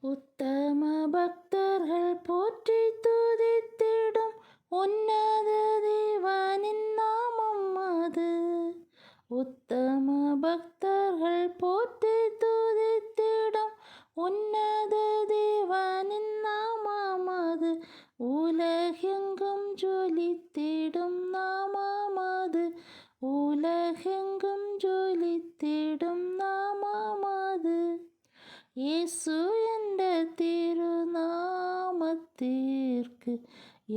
உத்தம பக்தர்கள் போற்றி துதித்திடும் உன்னத தேவனின் நாமம் அது. உத்தம பக்தர்கள் போற்றி துதித்திடும் உன்னத தேவனின் நாமம் அது. உலகெங்கும் ஜொலித்திடும் நாமம் அது. உலகெங்கும் ஜொலித்திடும் நாமம் அது. இயேசு என்ற திருநாமத்திற்கு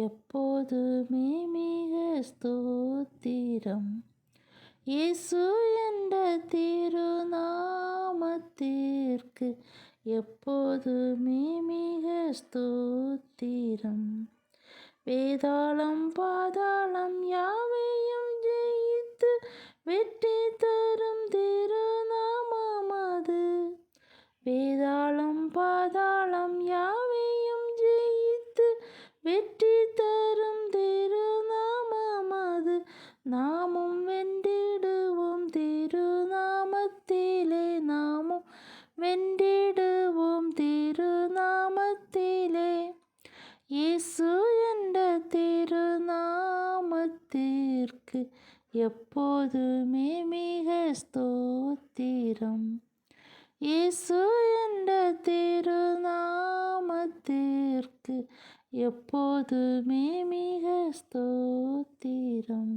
எப்போதுமே மிக ஸ்தோத்திரம். இயேசு என்ற திருநாமத்திற்கு எப்போதுமே மிக ஸ்தோத்திரம். வேதாளம் பாதாளம் யாவையும் ஜெயித்து வெற்றி தரும் திருநாமம் அது. வேதாளம் பாதாளம் யாவையும் ஜெயித்து வெற்றி தரும் திருநாமம் அது. நாமும் வென்றிடுவோம் திருநாமத்திலே. நாமும் வென்றிடுவோம் திருநாமத்திலே. இயேசு என்ற திருநாமத்திற்கு எப்போதுமே மிக ஸ்தோத்திரம். இயேசு என்ற திருநாமத்திற்கு எப்போதுமே மிக ஸ்தோத்திரம்.